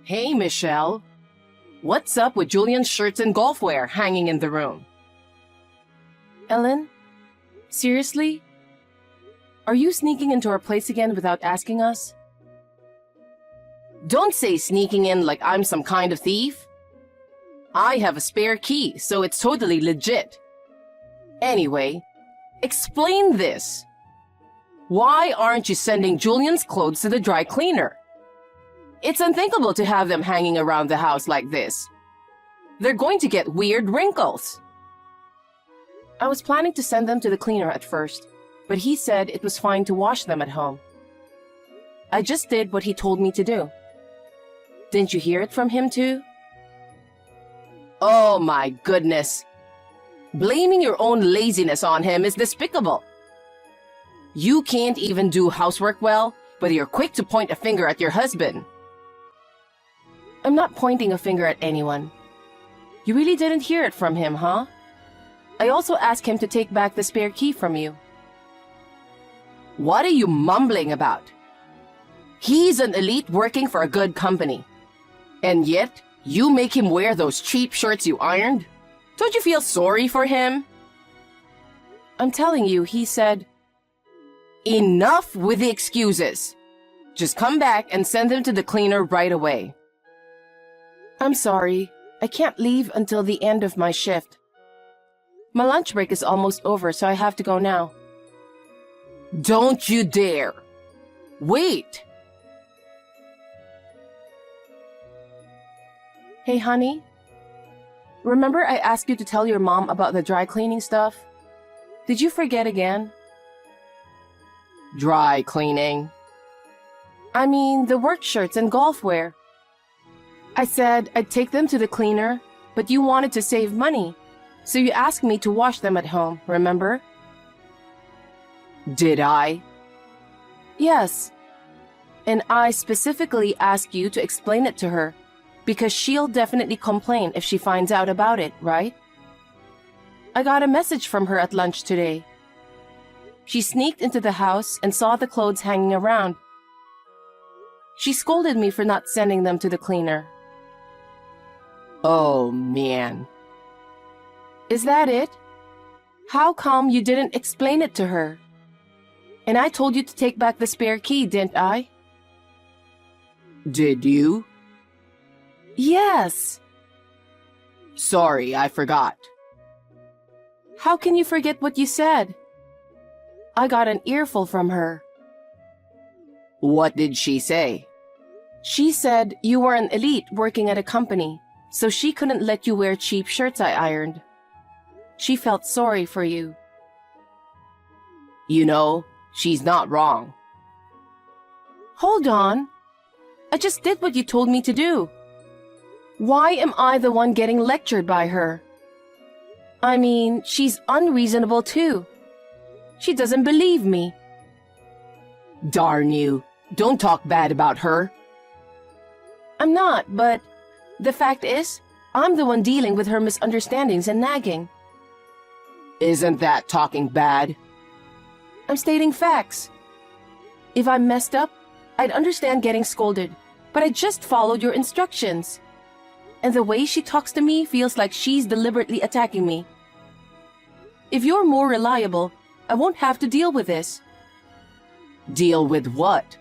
Hey, Michelle. What's up with Julian's shirts and golf wear hanging in the room? Ellen? Seriously? Are you sneaking into our place again without asking us? Don't say sneaking in like I'm some kind of thief. I have a spare key, so it's totally legit. Anyway, explain this. Why aren't you sending Julian's clothes to the dry cleaner? It's unthinkable to have them hanging around the house like this. They're going to get weird wrinkles. I was planning to send them to the cleaner at first, but he said it was fine to wash them at home. I just did what he told me to do. Didn't you hear it from him too? Oh my goodness. Blaming your own laziness on him is despicable. You can't even do housework well, but you're quick to point a finger at your husband. I'm not pointing a finger at anyone. You really didn't hear it from him, huh? I also asked him to take back the spare key from you. What are you mumbling about? He's an elite working for a good company. And yet, you make him wear those cheap shirts you ironed? Don't you feel sorry for him? I'm telling you, he said, enough with the excuses. Just come back and send them to the cleaner right away. I'm sorry. I can't leave until the end of my shift. My lunch break is almost over, so I have to go now. Don't you dare. Wait. Hey, honey. Remember I asked you to tell your mom about the dry cleaning stuff? Did you forget again? Dry cleaning? I mean, the work shirts and golf wear. I said I'd take them to the cleaner, but you wanted to save money. So you asked me to wash them at home, remember? Did I? Yes. And I specifically asked you to explain it to her, because she'll definitely complain if she finds out about it, right? I got a message from her at lunch today. She sneaked into the house and saw the clothes hanging around. She scolded me for not sending them to the cleaner. Oh, man. Is that it? How come you didn't explain it to her? And I told you to take back the spare key, didn't I? Did you? Yes. Sorry, I forgot. How can you forget what you said? I got an earful from her. What did she say? She said you were an elite working at a company, so she couldn't let you wear cheap shirts I ironed. She felt sorry for you. You know, she's not wrong. Hold on. I just did what you told me to do. Why am I the one getting lectured by her? I mean, she's unreasonable too. She doesn't believe me. Darn you. Don't talk bad about her. I'm not, but the fact is, I'm the one dealing with her misunderstandings and nagging. Isn't that talking bad? I'm stating facts. If I messed up, I'd understand getting scolded, but I just followed your instructions. And the way she talks to me feels like she's deliberately attacking me. If you're more reliable, I won't have to deal with this. Deal with what?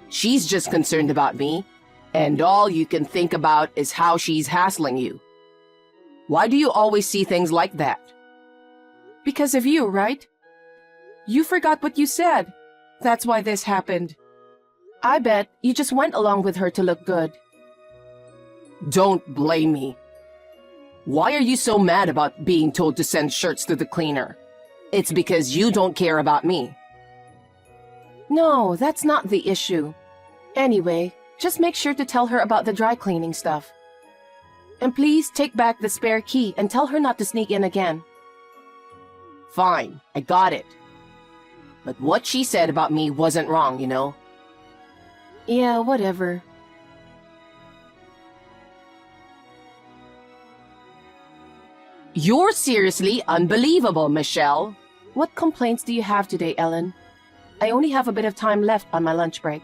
She's just concerned about me, and all you can think about is how she's hassling you. Why do you always see things like that? Because of you, right? You forgot what you said. That's why this happened. I bet you just went along with her to look good. Don't blame me. Why are you so mad about being told to send shirts to the cleaner? It's because you don't care about me. No, that's not the issue. Anyway, just make sure to tell her about the dry cleaning stuff. And please take back the spare key and tell her not to sneak in again. Fine, I got it. But what she said about me wasn't wrong, you know? Yeah, whatever. You're seriously unbelievable, Michelle. What complaints do you have today, Ellen? I only have a bit of time left on my lunch break.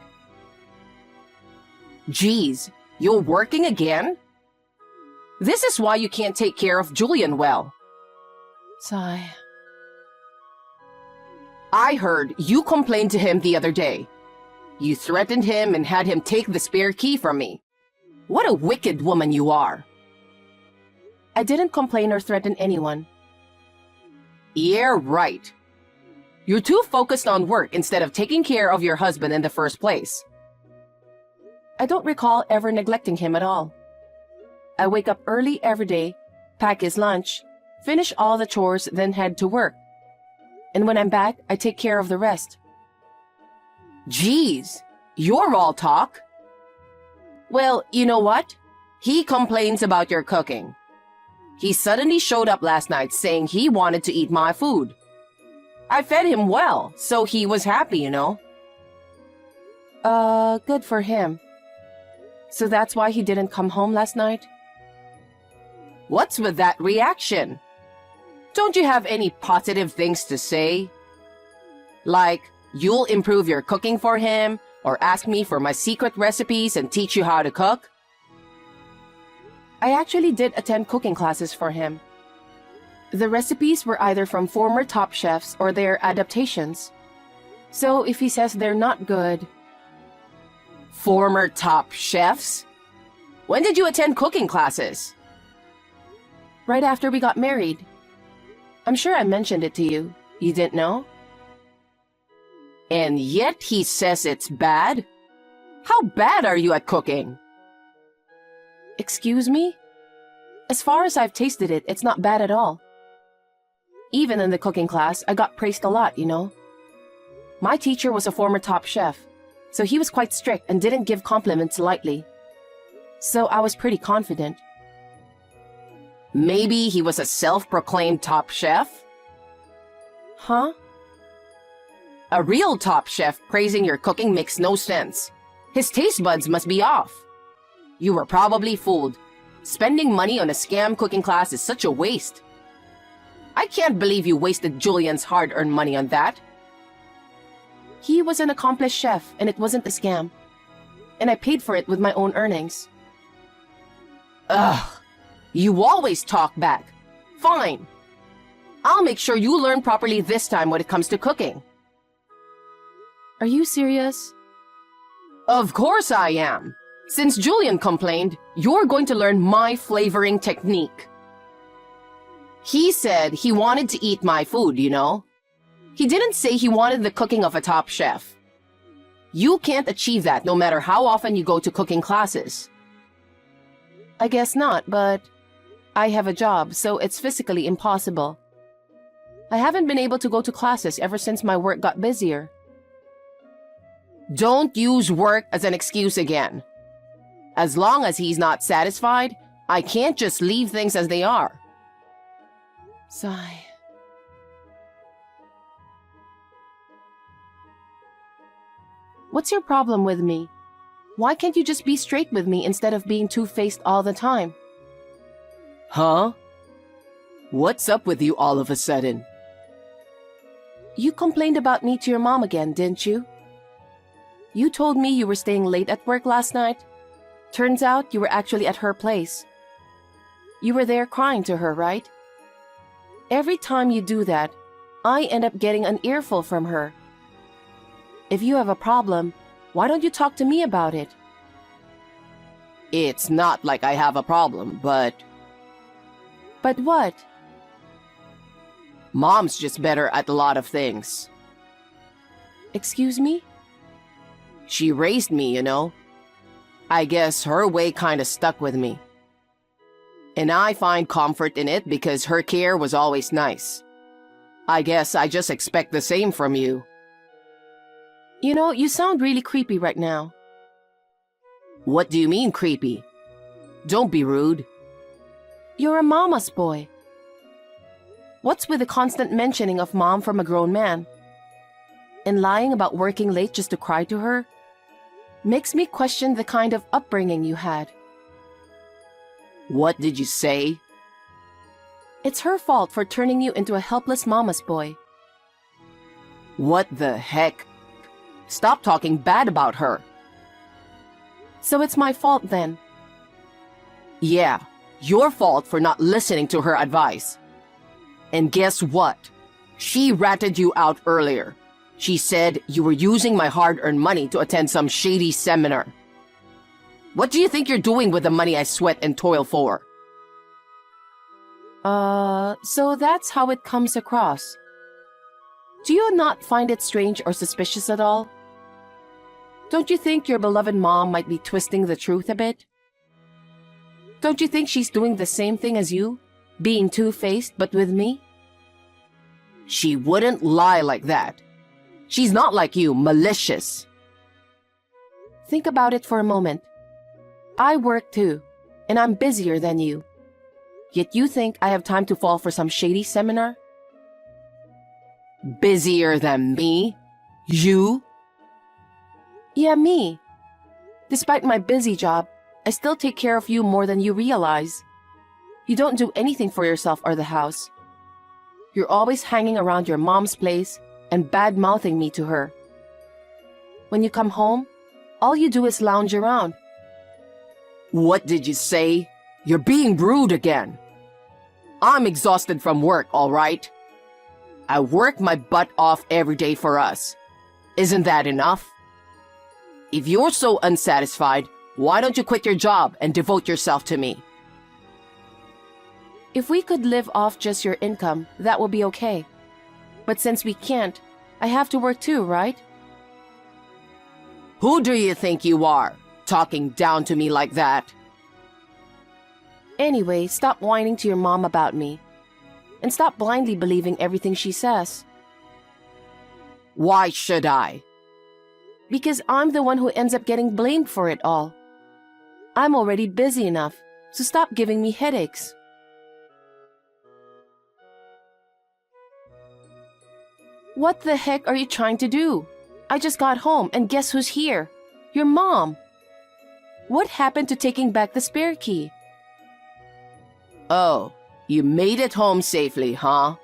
Geez, You're working again? This is why you can't take care of Julian well. Sigh. I heard you complained to him the other day. You threatened him and had him take the spare key from me. What a wicked woman you are. I didn't complain or threaten anyone. Yeah, right. You're too focused on work instead of taking care of your husband in the first place. I don't recall ever neglecting him at all. I wake up early every day, pack his lunch, finish all the chores, then head to work. And when I'm back, I take care of the rest. Geez, you're all talk. Well, you know what? He complains about your cooking. He suddenly showed up last night saying he wanted to eat my food. I fed him well, so he was happy, you know. Good for him. So that's why he didn't come home last night? What's with that reaction? Don't you have any positive things to say? Like, you'll improve your cooking for him, or ask me for my secret recipes and teach you how to cook? I actually did attend cooking classes for him. The recipes were either from former top chefs or their adaptations. So if he says they're not good... Former top chefs? When did you attend cooking classes? Right after we got married. I'm sure I mentioned it to you. You didn't know? And yet he says it's bad? How bad are you at cooking? Excuse me? As far as I've tasted it, it's not bad at all. Even in the cooking class, I got praised a lot, you know. My teacher was a former top chef, so he was quite strict and didn't give compliments lightly. So I was pretty confident. Maybe he was a self-proclaimed top chef? Huh? A real top chef praising your cooking makes no sense. His taste buds must be off. You were probably fooled. Spending money on a scam cooking class is such a waste. I can't believe you wasted Julian's hard-earned money on that. He was an accomplished chef, and it wasn't a scam. And I paid for it with my own earnings. Ugh. You always talk back. Fine. I'll make sure you learn properly this time when it comes to cooking. Are you serious? Of course I am. Since Julian complained, you're going to learn my flavoring technique. He said he wanted to eat my food, you know. He didn't say he wanted the cooking of a top chef. You can't achieve that no matter how often you go to cooking classes. I guess not, but I have a job, so it's physically impossible. I haven't been able to go to classes ever since my work got busier. Don't use work as an excuse again. As long as he's not satisfied, I can't just leave things as they are. Sigh. What's your problem with me? Why can't you just be straight with me instead of being two-faced all the time? Huh? What's up with you all of a sudden? You complained about me to your mom again, didn't you? You told me you were staying late at work last night. Turns out you were actually at her place. You were there crying to her, right? Every time you do that, I end up getting an earful from her. If you have a problem, why don't you talk to me about it? It's not like I have a problem, but... But what? Mom's just better at a lot of things. Excuse me? She raised me, you know. I guess her way kinda stuck with me. And I find comfort in it because her care was always nice. I guess I just expect the same from you. You know, you sound really creepy right now. What do you mean, creepy? Don't be rude. You're a mama's boy. What's with the constant mentioning of mom from a grown man? And lying about working late just to cry to her? Makes me question the kind of upbringing you had. What did you say? It's her fault for turning you into a helpless mama's boy. What the heck? Stop talking bad about her. So it's my fault then, Yeah, your fault for not listening to her advice. And guess what? She ratted you out earlier. She said you were using my hard-earned money to attend some shady seminar. What do you think you're doing with the money I sweat and toil for? So that's how it comes across. Do you not find it strange or suspicious at all? Don't you think your beloved mom might be twisting the truth a bit? Don't you think she's doing the same thing as you, being two-faced but with me? She wouldn't lie like that. She's not like you, malicious. Think about it for a moment. I work too, and I'm busier than you. Yet you think I have time to fall for some shady seminar? Busier than me? You? Yeah, me. Despite my busy job, I still take care of you more than you realize. You don't do anything for yourself or the house. You're always hanging around your mom's place and bad-mouthing me to her. When you come home, all you do is lounge around. What did you say? You're being rude again. I'm exhausted from work, all right? I work my butt off every day for us. Isn't that enough? If you're so unsatisfied, why don't you quit your job and devote yourself to me? If we could live off just your income, that would be okay. But since we can't, I have to work too, right? Who do you think you are, talking down to me like that? Anyway, stop whining to your mom about me. And stop blindly believing everything she says. Why should I? Because I'm the one who ends up getting blamed for it all. I'm already busy enough, so stop giving me headaches. What the heck are you trying to do? I just got home and guess who's here? Your mom. What happened to taking back the spare key? Oh, you made it home safely, huh?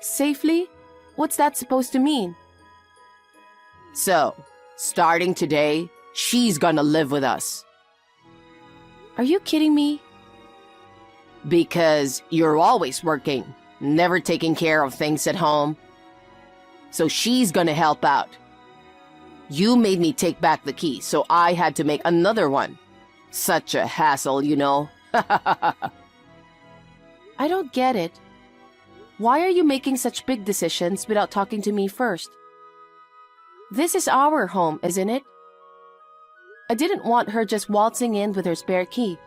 Safely? What's that supposed to mean? So, starting today, she's gonna live with us. Are you kidding me? Because you're always working, never taking care of things at home. So she's gonna help out. You made me take back the key, so I had to make another one. Such a hassle, you know. I don't get it. Why are you making such big decisions without talking to me first? This is our home, isn't it? I didn't want her just waltzing in with her spare key.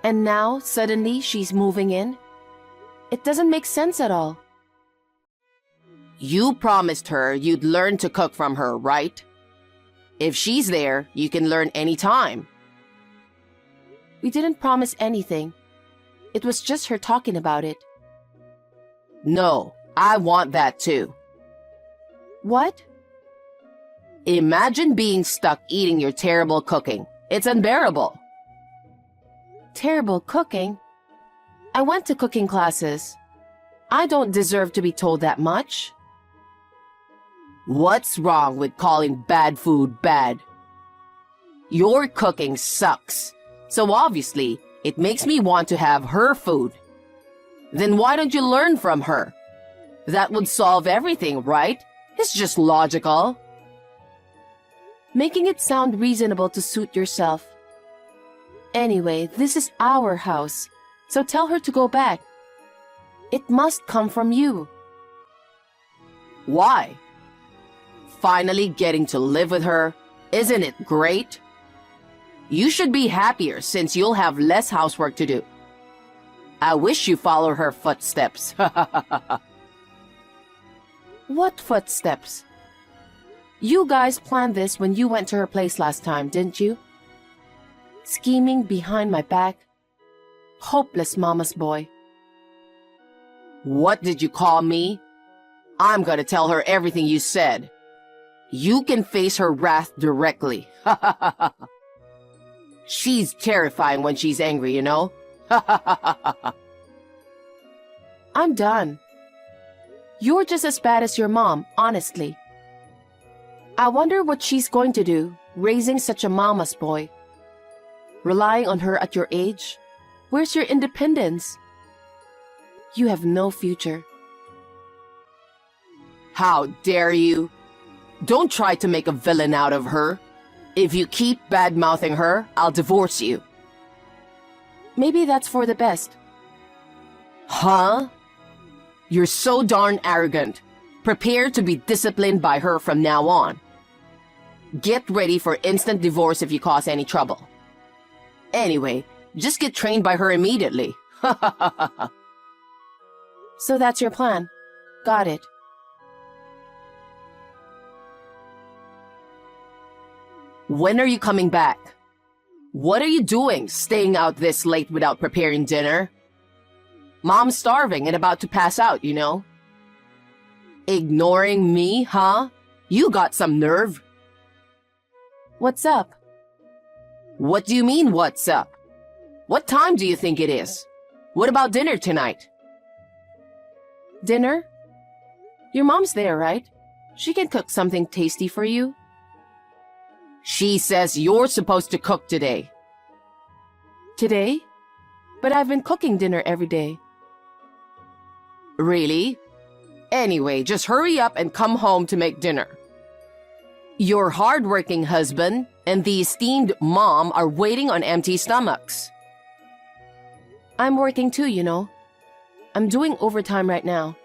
And now, suddenly, she's moving in? It doesn't make sense at all. You promised her you'd learn to cook from her, right? If she's there, you can learn anytime. We didn't promise anything. It was just her talking about it. No, I want that too. What? Imagine being stuck eating your terrible cooking. It's unbearable. Terrible cooking? I went to cooking classes. I don't deserve to be told that much. What's wrong with calling bad food bad? Your cooking sucks. So obviously, it makes me want to have her food. Then why don't you learn from her? That would solve everything, right? It's just logical. Making it sound reasonable to suit yourself. Anyway, this is our house, so tell her to go back. It must come from you. Why? Finally getting to live with her, isn't it great? You should be happier since you'll have less housework to do. I wish you follow her footsteps. What footsteps? You guys planned this when you went to her place last time, didn't you? Scheming behind my back. Hopeless mama's boy. What did you call me? I'm gonna tell her everything you said. You can face her wrath directly. She's terrifying when she's angry, you know? I'm done. You're just as bad as your mom, honestly. I wonder what she's going to do, raising such a mama's boy. Relying on her at your age? Where's your independence? You have no future. How dare you? Don't try to make a villain out of her. If you keep bad-mouthing her, I'll divorce you. Maybe that's for the best. Huh? You're so darn arrogant. Prepare to be disciplined by her from now on. Get ready for instant divorce if you cause any trouble. Anyway, just get trained by her immediately. So that's your plan. Got it. When are you coming back? What are you doing, staying out this late without preparing dinner? Mom's starving and about to pass out, you know. Ignoring me, huh? You got some nerve. What's up? What do you mean, what's up? What time do you think it is? What about dinner tonight? Dinner? Your mom's there, right? She can cook something tasty for you. She says you're supposed to cook today. Today? But I've been cooking dinner every day. Really? Anyway, just hurry up and come home to make dinner. Your hardworking husband and the esteemed mom are waiting on empty stomachs. I'm working too, you know. I'm doing overtime right now.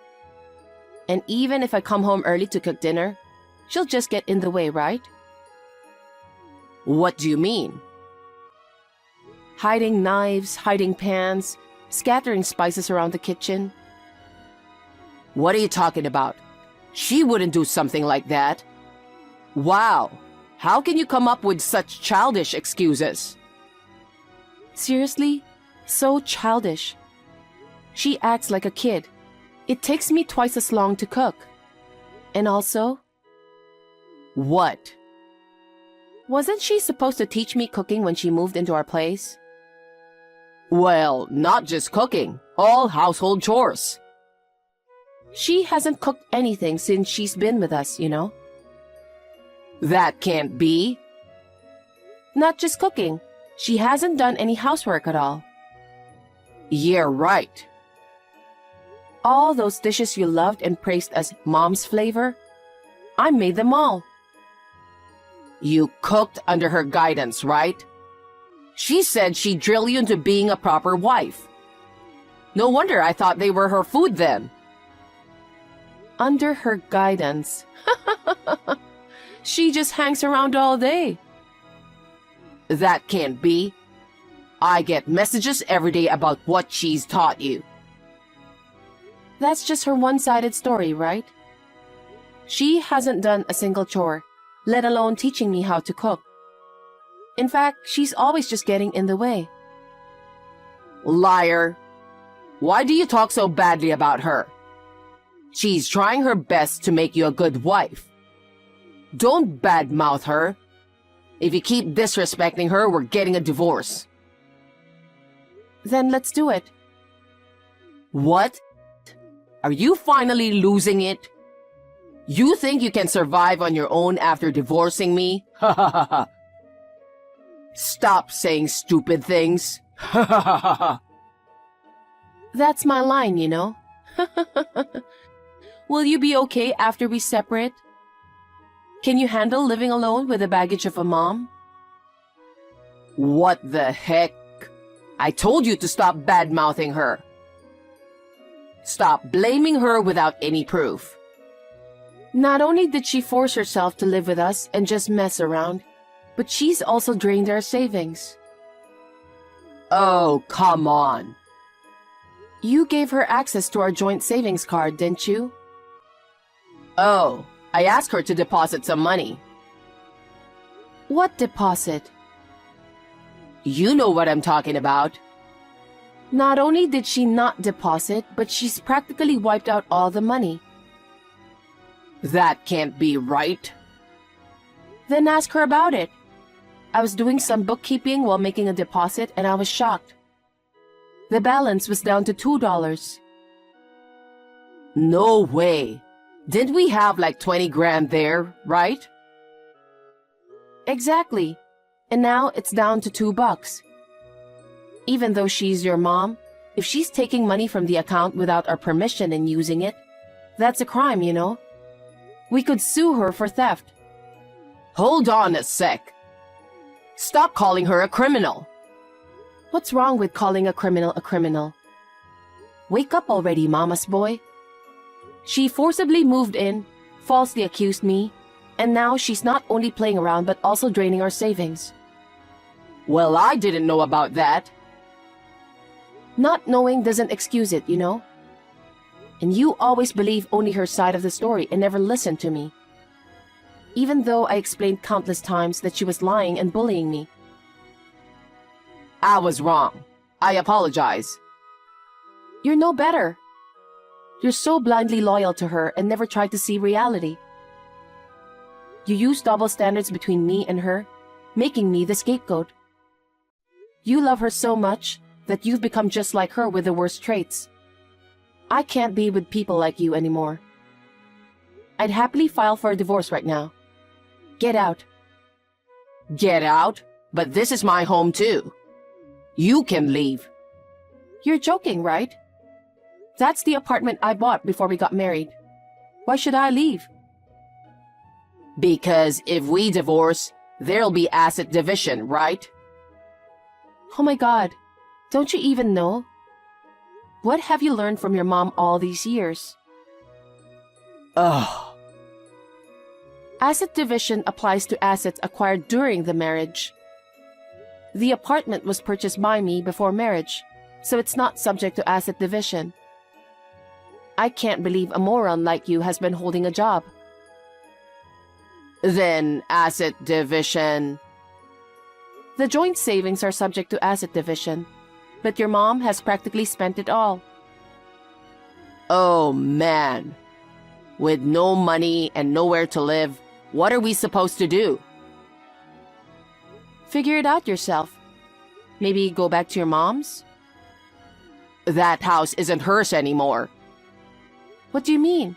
And even if I come home early to cook dinner, she'll just get in the way, right? What do you mean? Hiding knives, hiding pans, scattering spices around the kitchen. What are you talking about? She wouldn't do something like that. Wow, how can you come up with such childish excuses? Seriously? So childish. She acts like a kid. It takes me twice as long to cook. And also... What? Wasn't she supposed to teach me cooking when she moved into our place? Well, not just cooking, all household chores. She hasn't cooked anything since she's been with us, you know? That can't be. Not just cooking. She hasn't done any housework at all. Yeah, right. All those dishes you loved and praised as mom's flavor, I made them all. You cooked under her guidance, right? She said she'd drill you into being a proper wife. No wonder I thought they were her food then. Under her guidance. She just hangs around all day. That can't be. I get messages every day about what she's taught you. That's just her one-sided story, right? She hasn't done a single chore, let alone teaching me how to cook. In fact, she's always just getting in the way. Liar. Why do you talk so badly about her? She's trying her best to make you a good wife. Don't badmouth her. If you keep disrespecting her, we're getting a divorce. Then let's do it. What? Are you finally losing it? You think you can survive on your own after divorcing me? Ha ha ha ha. Stop saying stupid things. Ha ha ha ha ha. That's my line, you know. Will you be okay after we separate? Can you handle living alone with the baggage of a mom? What the heck? I told you to stop bad-mouthing her. Stop blaming her without any proof. Not only did she force herself to live with us and just mess around, but she's also drained our savings. Oh, come on. You gave her access to our joint savings card, didn't you? Oh, I asked her to deposit some money. What deposit? You know what I'm talking about. Not only did she not deposit, but she's practically wiped out all the money. That can't be right. Then ask her about it. I was doing some bookkeeping while making a deposit and I was shocked. The balance was down to $2. No way. Didn't we have like 20 grand there, right? Exactly. And now it's down to $2. Even though she's your mom, if she's taking money from the account without our permission and using it, that's a crime, you know? We could sue her for theft. Hold on a sec. Stop calling her a criminal. What's wrong with calling a criminal a criminal? Wake up already, mama's boy. She forcibly moved in, falsely accused me, and now she's not only playing around but also draining our savings. Well, I didn't know about that. Not knowing doesn't excuse it, you know? And you always believe only her side of the story and never listen to me. Even though I explained countless times that she was lying and bullying me. I was wrong. I apologize. You're no better. You're so blindly loyal to her and never tried to see reality. You use double standards between me and her, making me the scapegoat. You love her so much that you've become just like her with the worst traits. I can't be with people like you anymore. I'd happily file for a divorce right now. Get out. Get out? But this is my home too. You can leave. You're joking, right? That's the apartment I bought before we got married. Why should I leave? Because if we divorce, there'll be asset division, right? Oh my God, don't you even know? What have you learned from your mom all these years? Ugh. Asset division applies to assets acquired during the marriage. The apartment was purchased by me before marriage, so it's not subject to asset division. I can't believe a moron like you has been holding a job. Then asset division. The joint savings are subject to asset division, but your mom has practically spent it all. Oh man. With no money and nowhere to live, what are we supposed to do? Figure it out yourself. Maybe go back to your mom's? That house isn't hers anymore. What do you mean?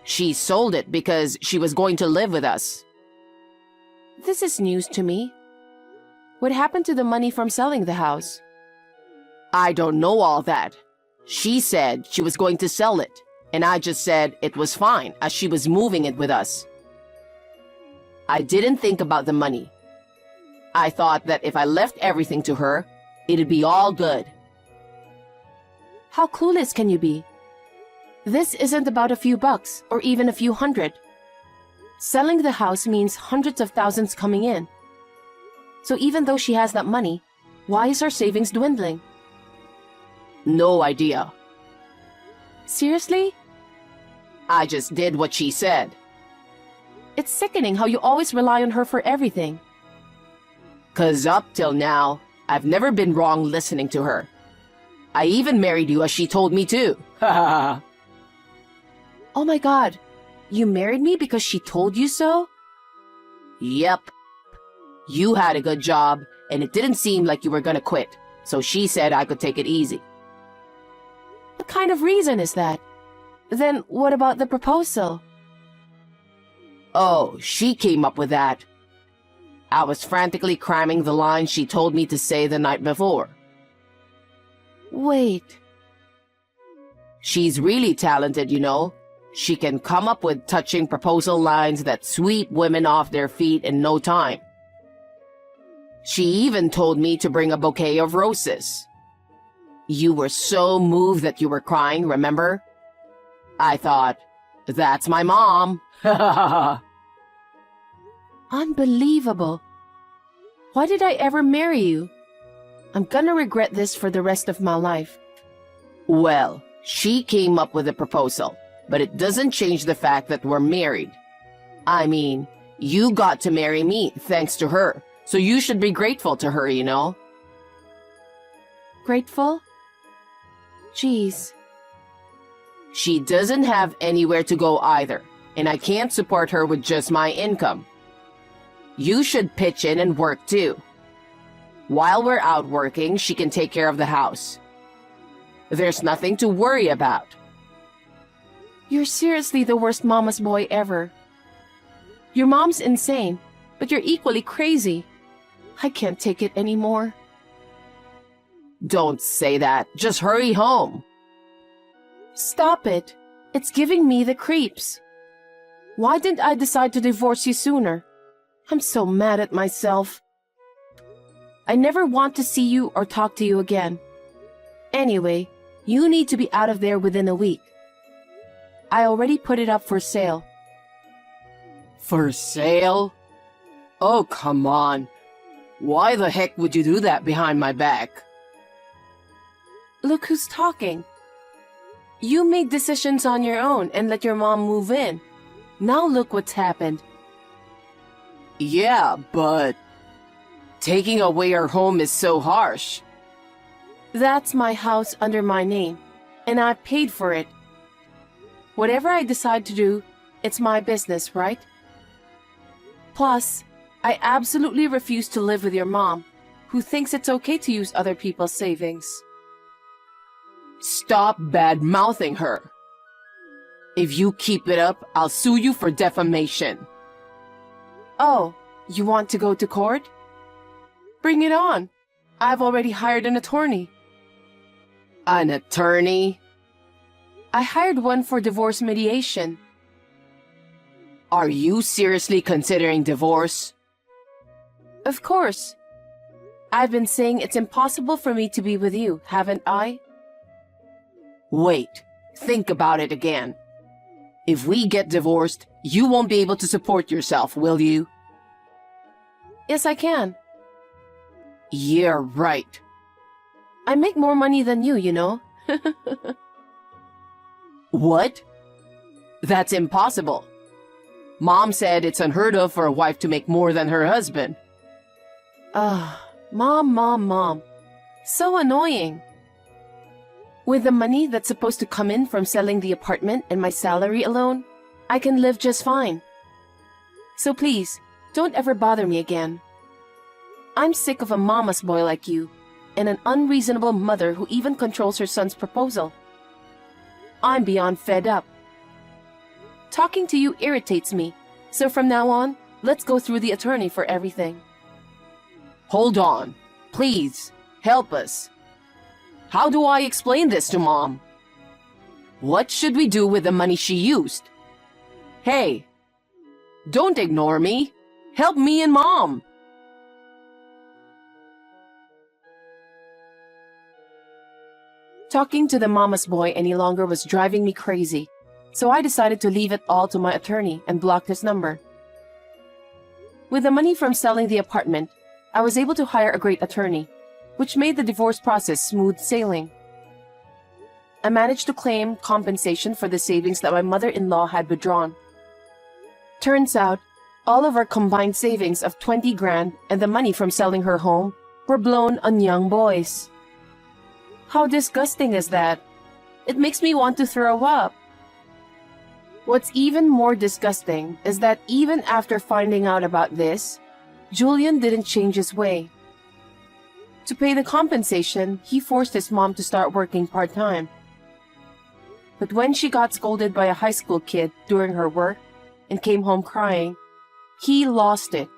She sold it because she was going to live with us. This is news to me. What happened to the money from selling the house? I don't know all that. She said she was going to sell it, and I just said it was fine as she was moving it with us. I didn't think about the money. I thought that if I left everything to her, it'd be all good. How clueless can you be? This isn't about a few bucks or even a few hundred. Selling the house means hundreds of thousands coming in. So even though she has that money, why is her savings dwindling? No idea. Seriously? I just did what she said. It's sickening how you always rely on her for everything. 'Cause up till now, I've never been wrong listening to her. I even married you as she told me to. Ha ha ha. Oh my God, you married me because she told you so? Yep. You had a good job, and it didn't seem like you were gonna quit, so she said I could take it easy. What kind of reason is that? Then what about the proposal? Oh, she came up with that. I was frantically cramming the lines she told me to say the night before. Wait. She's really talented, you know. She can come up with touching proposal lines that sweep women off their feet in no time. She even told me to bring a bouquet of roses. You were so moved that you were crying, remember? I thought, that's my mom. Unbelievable. Why did I ever marry you? I'm gonna regret this for the rest of my life. Well, she came up with a proposal, but it doesn't change the fact that we're married. I mean, you got to marry me thanks to her, so you should be grateful to her, you know? Grateful? Jeez. She doesn't have anywhere to go either, and I can't support her with just my income. You should pitch in and work too. While we're out working, she can take care of the house. There's nothing to worry about. You're seriously the worst mama's boy ever. Your mom's insane, but you're equally crazy. I can't take it anymore. Don't say that. Just hurry home. Stop it. It's giving me the creeps. Why didn't I decide to divorce you sooner? I'm so mad at myself. I never want to see you or talk to you again. Anyway, you need to be out of there within a week. I already put it up for sale. For sale? Oh, come on. Why the heck would you do that behind my back? Look who's talking. You made decisions on your own and let your mom move in. Now look what's happened. Yeah, but taking away our home is so harsh. That's my house under my name, and I paid for it. Whatever I decide to do, it's my business, right? Plus, I absolutely refuse to live with your mom, who thinks it's okay to use other people's savings. Stop bad-mouthing her. If you keep it up, I'll sue you for defamation. Oh, you want to go to court? Bring it on. I've already hired an attorney. An attorney? I hired one for divorce mediation. Are you seriously considering divorce? Of course. I've been saying it's impossible for me to be with you, haven't I? Wait, think about it again. If we get divorced, you won't be able to support yourself, will you? Yes, I can. Yeah, right. I make more money than you know. What? That's impossible. Mom said it's unheard of for a wife to make more than her husband. Mom. So annoying. With the money that's supposed to come in from selling the apartment and my salary alone, I can live just fine. So please, don't ever bother me again. I'm sick of a mama's boy like you, and an unreasonable mother who even controls her son's proposal. I'm beyond fed up. Talking to you irritates me, so from now on, let's go through the attorney for everything. Hold on. Please, help us. How do I explain this to Mom? What should we do with the money she used? Hey, don't ignore me. Help me and Mom. Talking to the mama's boy any longer was driving me crazy, so I decided to leave it all to my attorney and blocked his number. With the money from selling the apartment, I was able to hire a great attorney, which made the divorce process smooth sailing. I managed to claim compensation for the savings that my mother-in-law had withdrawn. Turns out, all of our combined savings of 20 grand and the money from selling her home were blown on young boys. How disgusting is that? It makes me want to throw up. What's even more disgusting is that even after finding out about this, Julian didn't change his way. To pay the compensation, he forced his mom to start working part-time. But when she got scolded by a high school kid during her work and came home crying, he lost it.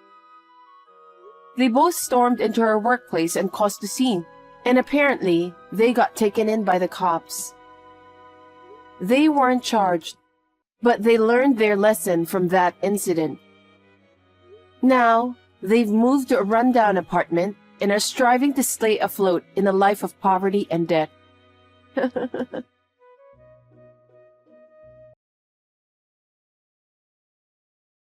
They both stormed into her workplace and caused a scene, and apparently they got taken in by the cops. They weren't charged, but they learned their lesson from that incident. Now, they've moved to a rundown apartment and are striving to stay afloat in a life of poverty and debt.